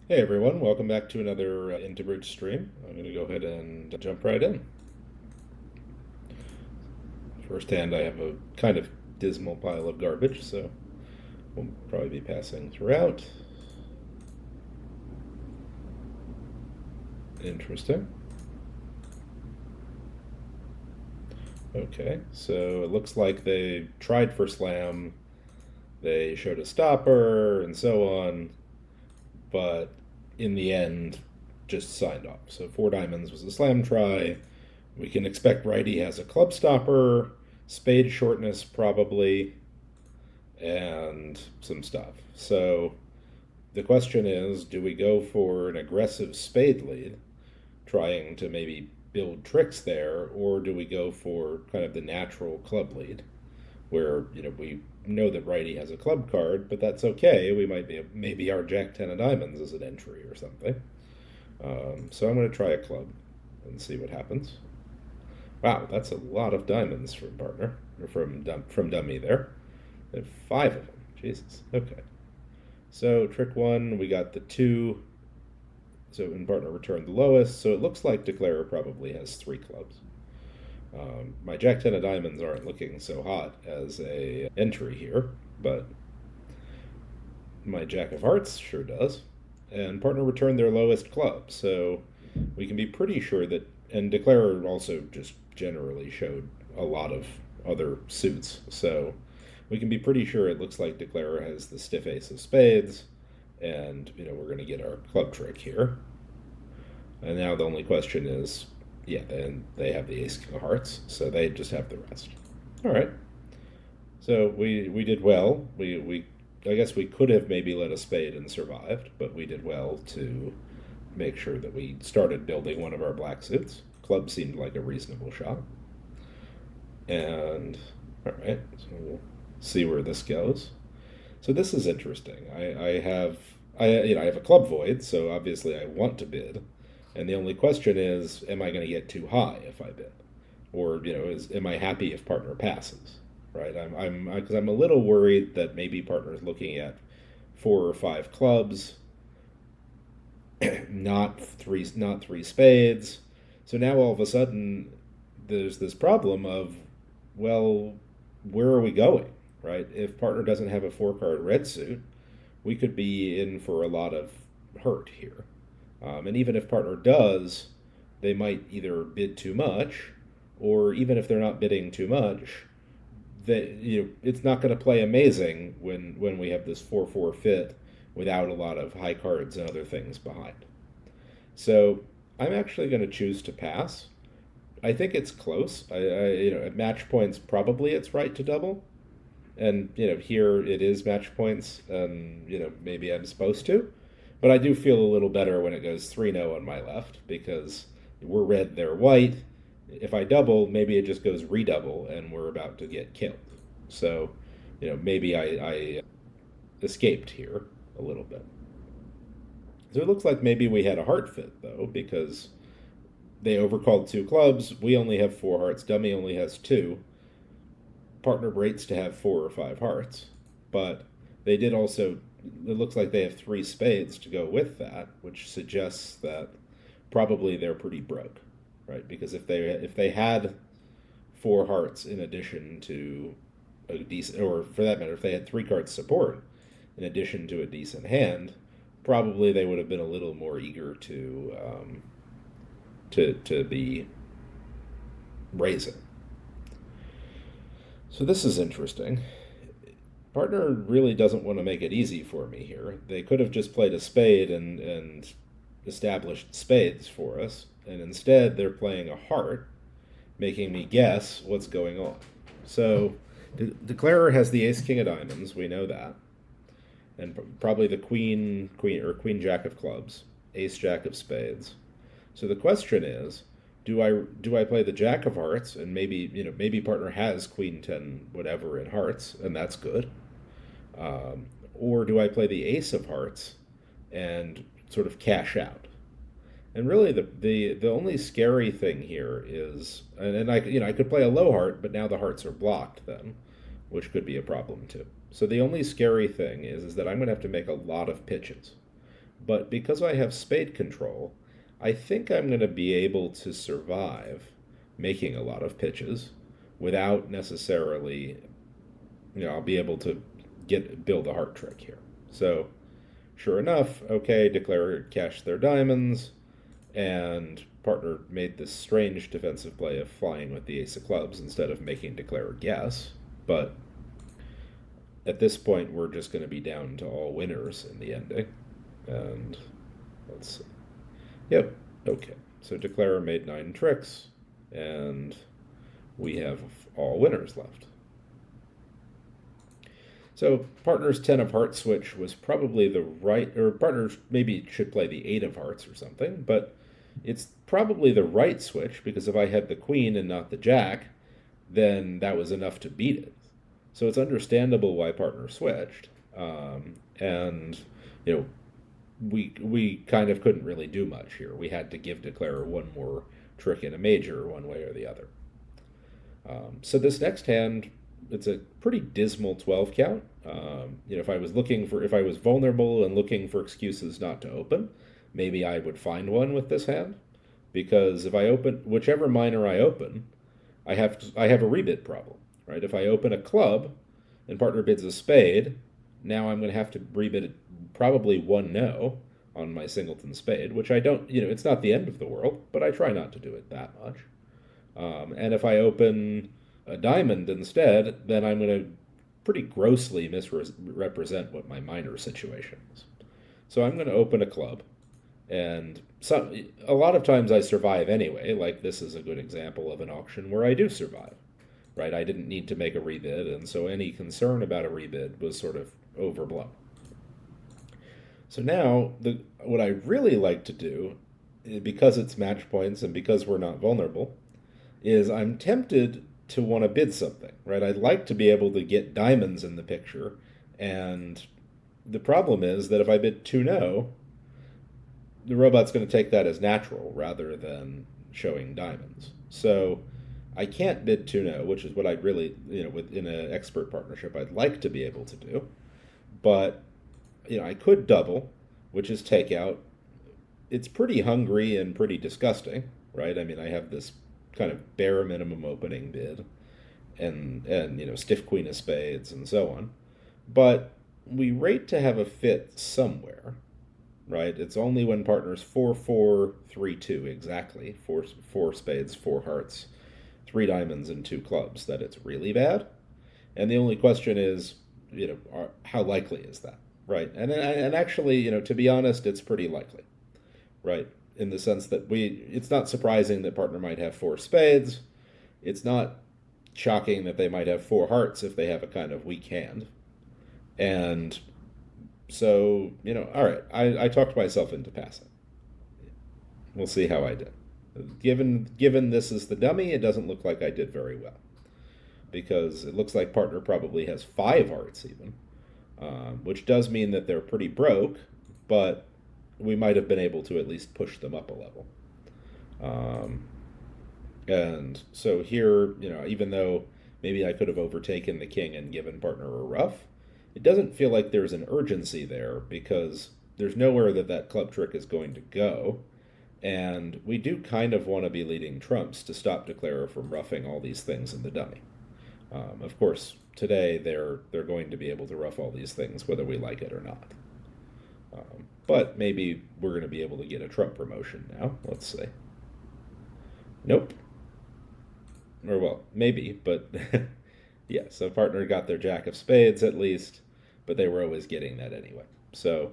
Hey everyone, welcome back to another IntoBridge stream. I'm going to go ahead and jump right in. First hand, I have a kind of dismal pile of garbage, so we'll probably be passing throughout. Interesting. Okay, so it looks like they tried for slam, they showed a stopper, and so on, but in the end, just signed off. So four diamonds was a slam try. We can expect righty has a club stopper, spade shortness probably, and some stuff. So the question is, do we go for an aggressive spade lead, trying to maybe build tricks there, or do we go for kind of the natural club lead, where we know that righty has a club card, but that's okay. We might be maybe our jack ten of diamonds is an entry or something. So I'm going to try a club and see what happens. Wow, that's a lot of diamonds from partner or from dummy there. I have five of them. Jesus. Okay. So trick one, we got the two. So in partner returned the lowest. So it looks like declarer probably has three clubs. My jack ten of diamonds aren't looking so hot as a entry here, but my jack of hearts sure does. And partner returned their lowest club, so we can be pretty sure that. And declarer also just generally showed a lot of other suits, so we can be pretty sure it looks like declarer has the stiff ace of spades, and we're going to get our club trick here. And now the only question is, yeah, and they have the ace king of hearts, so they just have the rest. All right. So we did well. We I guess we could have maybe let a spade and survived, but we did well to make sure that we started building one of our black suits. Club seemed like a reasonable shot. And all right, so we'll see where this goes. So this is interesting. I have a club void, so obviously I want to bid, and the only question is, am I going to get too high if I bid, or am I happy if partner passes? Right? Because I'm a little worried that maybe partner's looking at four or five clubs, not three spades. So now all of a sudden there's this problem of, well, where are we going? Right? If partner doesn't have a four card red suit, we could be in for a lot of hurt here. And even if partner does, they might either bid too much, or even if they're not bidding too much, it's not going to play amazing when we have this 4-4 fit without a lot of high cards and other things behind. So I'm actually going to choose to pass. I think it's close. At match points, probably it's right to double, and here it is match points, and maybe I'm supposed to, but I do feel a little better when it goes 3-0 on my left because we're red, they're white. If I double, maybe it just goes redouble, and we're about to get killed. So, maybe I escaped here a little bit. So it looks like maybe we had a heart fit though, because they overcalled two clubs. We only have four hearts. Dummy only has two. Partner rates to have four or five hearts, but they did also. It looks like they have three spades to go with that, which suggests that probably they're pretty broke, right? Because if they had four hearts in addition to a decent, or for that matter, if they had three cards support in addition to a decent hand, probably they would have been a little more eager to be raising. So this is interesting. Partner really doesn't want to make it easy for me here. They could have just played a spade and established spades for us, and instead they're playing a heart, making me guess what's going on. So, Declarer has the ace king of diamonds, we know that, and probably the queen jack of clubs, ace jack of spades. So the question is, do I play the jack of hearts, and maybe partner has queen ten whatever in hearts, and that's good, or do I play the ace of hearts and sort of cash out? And really, the only scary thing here is, and I could play a low heart, but now the hearts are blocked then, which could be a problem too. So the only scary thing is that I'm going to have to make a lot of pitches, But because I have spade control, I think I'm going to be able to survive making a lot of pitches without necessarily, I'll be able to build a heart trick here. So, sure enough, okay, declare cash their diamonds, and partner made this strange defensive play of flying with the ace of clubs instead of making declare guess. But at this point, we're just going to be down to all winners in the ending. And let's see. Yep, okay. So declare made 9 tricks, and we have all winners left. So partner's 10 of hearts switch was probably the right, or partners maybe should play the 8 of hearts or something, but it's probably the right switch, because if I had the queen and not the jack, then that was enough to beat it. So it's understandable why partner switched. And, you know, we kind of couldn't really do much here. We had to give declarer one more trick in a major, one way or the other. So this next hand, it's a pretty dismal 12 count. If I was vulnerable and looking for excuses not to open, maybe I would find one with this hand, because if I open whichever minor I open, I have a rebid problem, right? If I open a club and partner bids a spade, now I'm going to have to rebid probably one no on my singleton spade, which I don't, it's not the end of the world, but I try not to do it that much. And if I open a diamond instead, then I'm going to pretty grossly misrepresent what my minor situation is. So I'm going to open a club, and a lot of times I survive anyway. Like this is a good example of an auction where I do survive, right? I didn't need to make a rebid, and so any concern about a rebid was sort of overblown. So now, what I really like to do, because it's match points and because we're not vulnerable, is I'm tempted to want to bid something, right? I'd like to be able to get diamonds in the picture, and the problem is that if I bid 2 no, the robot's going to take that as natural rather than showing diamonds. So I can't bid 2 no, which is what I'd really, within an expert partnership, I'd like to be able to do. But, I could double, which is take out. It's pretty hungry and pretty disgusting, right? I mean, I have this kind of bare minimum opening bid and stiff queen of spades and so on. But we rate to have a fit somewhere, right? It's only when partners 4-4-3-2 exactly, four spades, 4 hearts, 3 diamonds, and 2 clubs that it's really bad. And the only question is, how likely is that, right? And actually, to be honest, it's pretty likely, right? In the sense that it's not surprising that partner might have 4 spades. It's not shocking that they might have 4 hearts if they have a kind of weak hand. And so, all right, I talked myself into passing. We'll see how I did. Given this is the dummy, it doesn't look like I did very well, because it looks like partner probably has 5 hearts even, which does mean that they're pretty broke, but we might have been able to at least push them up a level. And so here, even though maybe I could have overtaken the king and given partner a ruff, it doesn't feel like there's an urgency there, because there's nowhere that club trick is going to go. And we do kind of want to be leading trumps to stop declarer from roughing all these things in the dummy. Of course, today they're going to be able to rough all these things whether we like it or not. But maybe we're going to be able to get a trump promotion now. Let's see. Nope. Or, well, maybe, but yeah, so partner got their jack of spades at least, but they were always getting that anyway. So,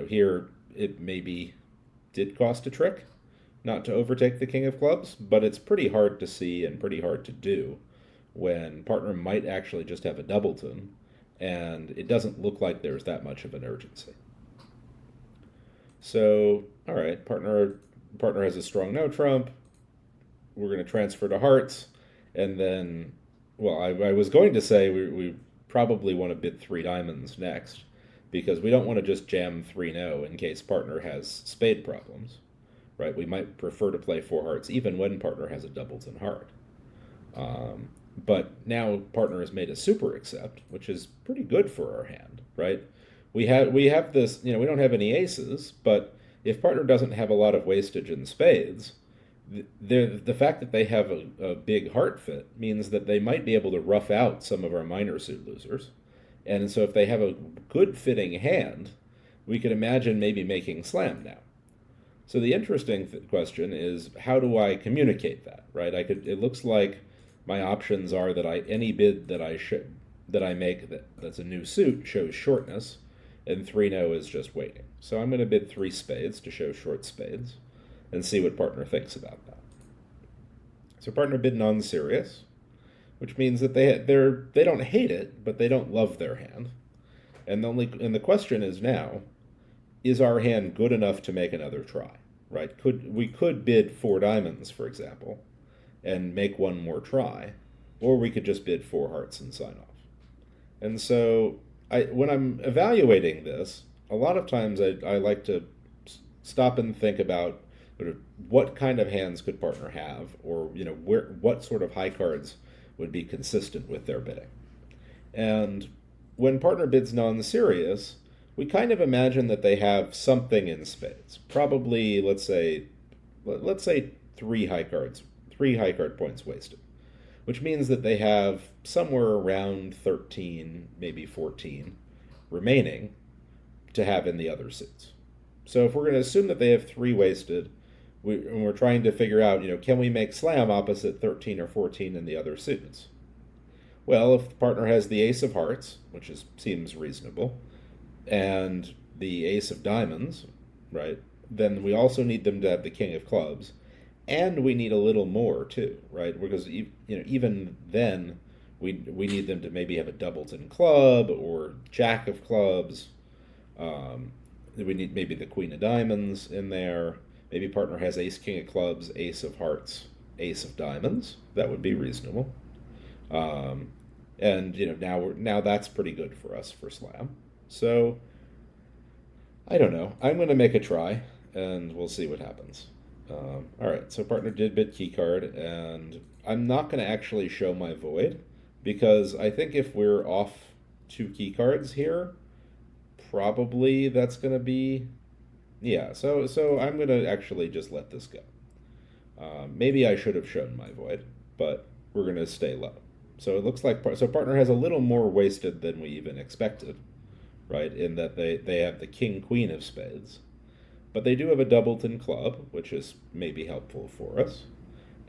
here it maybe did cost a trick not to overtake the king of clubs, but it's pretty hard to see and pretty hard to do when partner might actually just have a doubleton, and it doesn't look like there's that much of an urgency. So, all right, partner has a strong no trump. We're going to transfer to hearts, and then, well, I was going to say we probably want to bid 3 diamonds next, because we don't want to just jam 3 no in case partner has spade problems, right? We might prefer to play 4 hearts even when partner has a doubleton heart. But now partner has made a super accept, which is pretty good for our hand, right? we have this, we don't have any aces, but if partner doesn't have a lot of wastage in spades, the fact that they have a big heart fit means that they might be able to rough out some of our minor suit losers. And so if they have a good fitting hand, we could imagine maybe making slam now. So the interesting question is, how do I communicate that, right? It looks like my options are that any bid that I make that's a new suit shows shortness, and 3-no is just waiting. So I'm going to bid 3 spades to show short spades and see what partner thinks about that. So partner bid non-serious, which means that they don't hate it, but they don't love their hand. And the question is now, is our hand good enough to make another try? Right? We could bid 4 diamonds, for example, and make one more try, or we could just bid 4 hearts and sign off. And so when I'm evaluating this, a lot of times I like to stop and think about sort of what kind of hands could partner have, or what sort of high cards would be consistent with their bidding. And when partner bids non-serious, we kind of imagine that they have something in spades. Probably, let's say 3 high card points wasted, which means that they have somewhere around 13, maybe 14 remaining to have in the other suits. So if we're going to assume that they have 3 wasted, and we're trying to figure out, can we make slam opposite 13 or 14 in the other suits? Well, if the partner has the ace of hearts, which seems reasonable, and the ace of diamonds, right, then we also need them to have the king of clubs, and we need a little more too, right? Because even then we need them to maybe have a doubleton club or jack of clubs. We need maybe the queen of diamonds in there. Maybe partner has ace king of clubs, ace of hearts, ace of diamonds. That would be reasonable. And now that's pretty good for us for slam. So I don't know. I'm going to make a try, and we'll see what happens. All right, so partner did bid key card, and I'm not going to actually show my void, because I think if we're off 2 key cards here, probably that's going to be, yeah, so I'm going to actually just let this go. Maybe I should have shown my void, but we're going to stay low. So it looks like partner has a little more wasted than we even expected, right, in that they have the king queen of spades. But they do have a doubleton club, which is maybe helpful for us.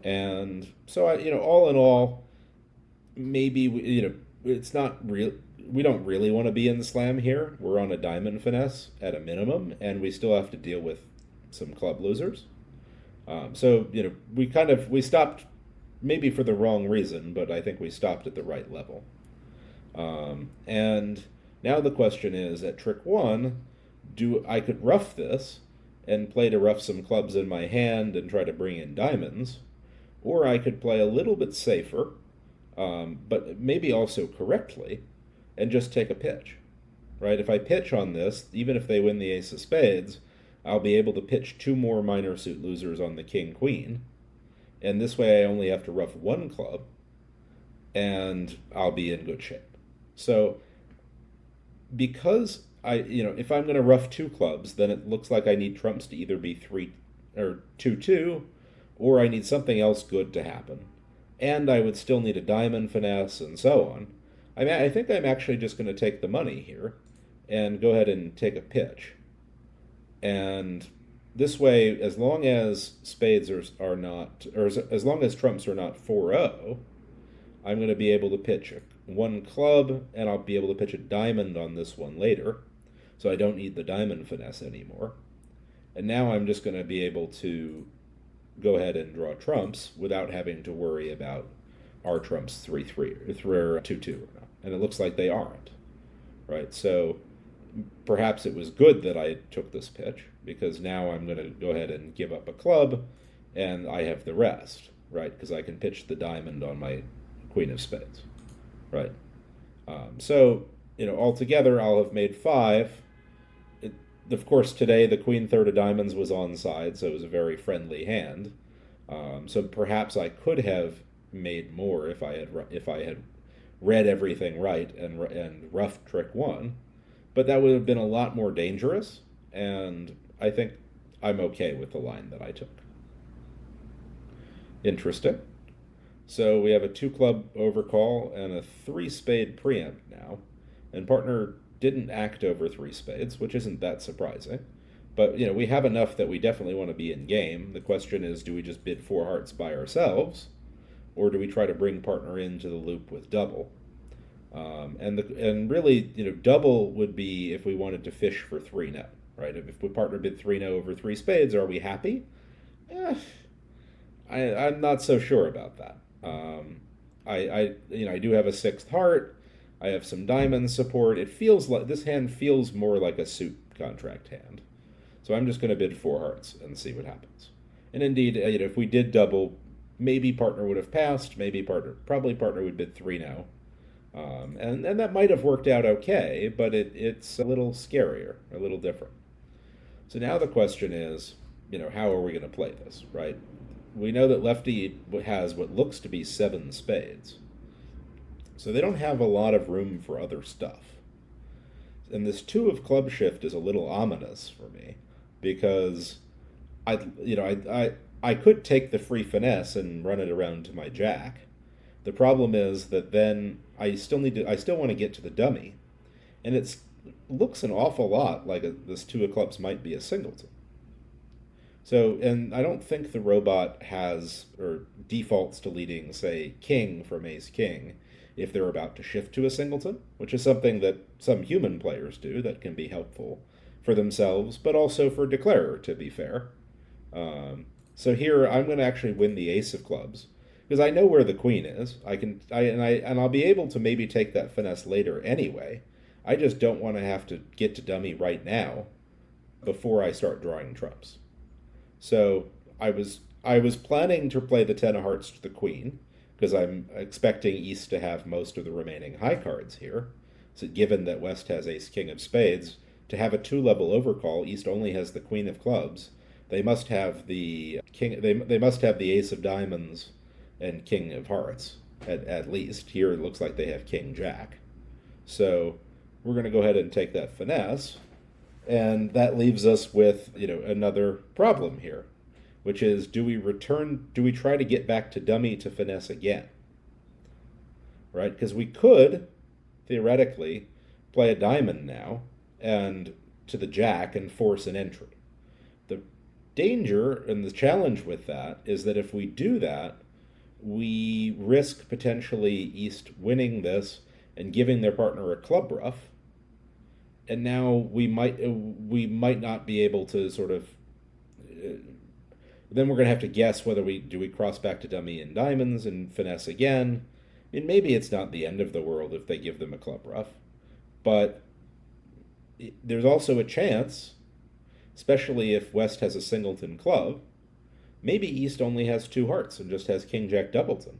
And so, all in all, maybe, it's not real. We don't really want to be in the slam here. We're on a diamond finesse at a minimum, and we still have to deal with some club losers. So, we stopped maybe for the wrong reason, but I think we stopped at the right level. And now the question is, at trick 1, I could rough this and play to rough some clubs in my hand and try to bring in diamonds, or I could play a little bit safer, but maybe also correctly, and just take a pitch, right? If I pitch on this, even if they win the ace of spades, I'll be able to pitch 2 more minor suit losers on the king queen, and this way I only have to rough 1 club, and I'll be in good shape. So because if I'm going to rough 2 clubs, then it looks like I need trumps to either be 3 or 2-2, or I need something else good to happen. And I would still need a diamond finesse and so on. I think I'm actually just going to take the money here and go ahead and take a pitch. And this way, as long as spades are not, or as long as trumps are not 4-0, I'm going to be able to pitch 1 club, and I'll be able to pitch a diamond on this one later. So I don't need the diamond finesse anymore. And now I'm just going to be able to go ahead and draw trumps without having to worry about are trumps 3-3 or 2-2 or not. And it looks like they aren't, right? So perhaps it was good that I took this pitch, because now I'm going to go ahead and give up a club, and I have the rest, right? Because I can pitch the diamond on my queen of spades, right? So, altogether I'll have made 5. Of course, today the queen third of diamonds was onside, so it was a very friendly hand. So perhaps I could have made more if I had read everything right and roughed trick 1. but that would have been a lot more dangerous, and I think I'm okay with the line that I took. Interesting. So we have a two club overcall and a three spade preempt now, and partner didn't act over three spades, which isn't that surprising. But we have enough that we definitely want to be in game. The question is, do we just bid four hearts by ourselves, or do we try to bring partner into the loop with double? And really, double would be if we wanted to fish for 3-0, right? If we partner bid 3-0 over three spades, are we happy? Eh, I'm not so sure about that. I do have a sixth heart. I have some diamond support. It feels like this hand feels more like a suit contract hand. So I'm just going to bid four hearts and see what happens. And indeed, if we did double, maybe partner would have passed. Probably partner would bid 3-0. And that might have worked out okay, but it's a little scarier, a little different. So now the question is, how are we going to play this, right? We know that lefty has what looks to be seven spades. So they don't have a lot of room for other stuff. And this two of club shift is a little ominous for me because I could take the free finesse and run it around to my jack. The problem is that then I still want to get to the dummy, and it looks an awful lot like this two of clubs might be a singleton. So, and I don't think the robot has or defaults to leading, say, king from ace king if they're about to shift to a singleton, which is something that some human players do that can be helpful for themselves, but also for declarer, to be fair. So here I'm going to actually win the ace of clubs because I know where the queen is. I'll be able to maybe take that finesse later anyway. I just don't want to have to get to dummy right now before I start drawing trumps. So I was planning to play the 10 of hearts to the queen because I'm expecting East to have most of the remaining high cards here. So given that West has ace king of spades, to have a two-level overcall, East only has the queen of clubs. They must have the king. They must have the ace of diamonds and king of hearts at least. Here it looks like they have king jack. So we're going to go ahead and take that finesse. And that leaves us with, another problem here, which is do we try to get back to dummy to finesse again? Right? Because we could, theoretically, play a diamond now and to the jack and force an entry. The danger and the challenge with that is that if we do that, we risk potentially East winning this and giving their partner a club ruff. And now we might not be able to sort of. Then we're going to have to guess whether we cross back to dummy in diamonds and finesse again. I mean, maybe it's not the end of the world if they give them a club ruff, but there's also a chance, especially if West has a singleton club, maybe East only has two hearts and just has king jack doubleton.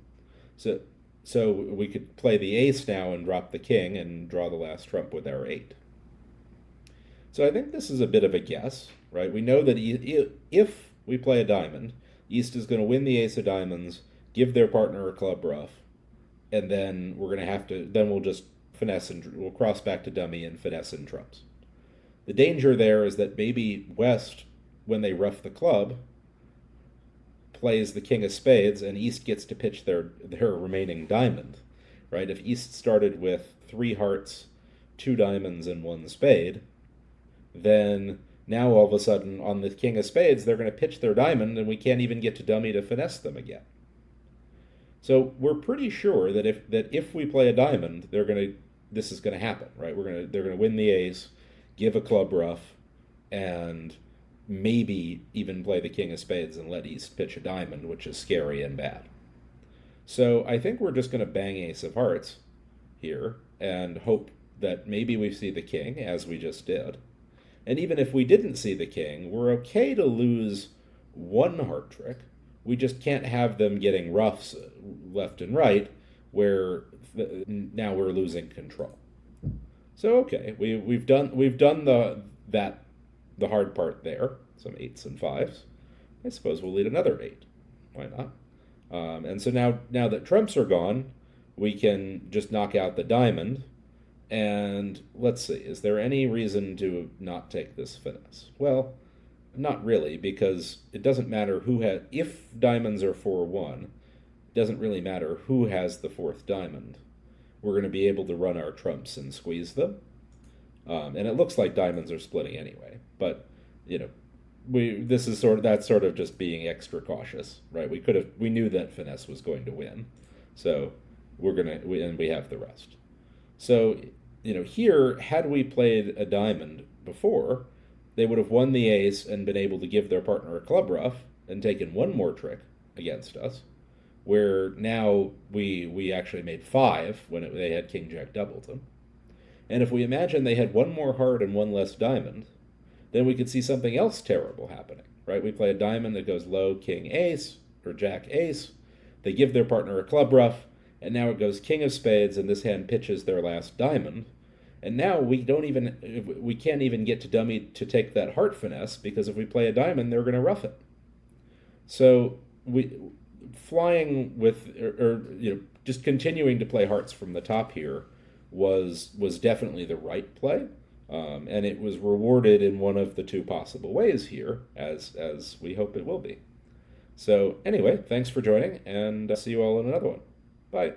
So we could play the ace now and drop the king and draw the last trump with our 8. So I think this is a bit of a guess, right? We know that if we play a diamond, East is going to win the ace of diamonds, give their partner a club ruff, and then we'll just finesse and we'll cross back to dummy and finesse and trumps. The danger there is that maybe West, when they ruff the club, plays the king of spades and East gets to pitch their remaining diamond, right? If East started with 3 hearts, 2 diamonds, and 1 spade, then now all of a sudden on the king of spades they're going to pitch their diamond and we can't even get to dummy to finesse them again. So we're pretty sure that if we play a diamond, this is going to happen, right? They're going to win the ace, give a club ruff, and maybe even play the king of spades and let East pitch a diamond, which is scary and bad. So I think we're just going to bang ace of hearts here and hope that maybe we see the king, as we just did. And even if we didn't see the king, we're okay to lose 1 heart trick. We just can't have them getting ruffs left and right, where now we're losing control. So okay, we've done the hard part there. Some 8s and 5s. I suppose we'll lead another 8. Why not? And so now that trumps are gone, we can just knock out the diamond And let's see, is there any reason to not take this finesse? Well, not really, because it doesn't matter who has. If diamonds are 4-1, it doesn't really matter who has the fourth diamond. We're going to be able to run our trumps and squeeze them. And it looks like diamonds are splitting anyway. But, you know, this is that's sort of just being extra cautious, right? We knew that finesse was going to win. So and we have the rest. So, here, had we played a diamond before, they would have won the ace and been able to give their partner a club ruff and taken one more trick against us, where now we actually made 5 when they had king jack doubleton. And if we imagine they had one more heart and one less diamond, then we could see something else terrible happening, right? We play a diamond that goes low, king ace, or jack ace. They give their partner a club ruff, and now it goes king of spades, and this hand pitches their last diamond. And now we can't even get to dummy to take that heart finesse, because if we play a diamond, they're going to ruff it. So flying with, just continuing to play hearts from the top here was definitely the right play. And it was rewarded in one of the 2 possible ways here, as we hope it will be. So anyway, thanks for joining, and see you all in another one. Bye.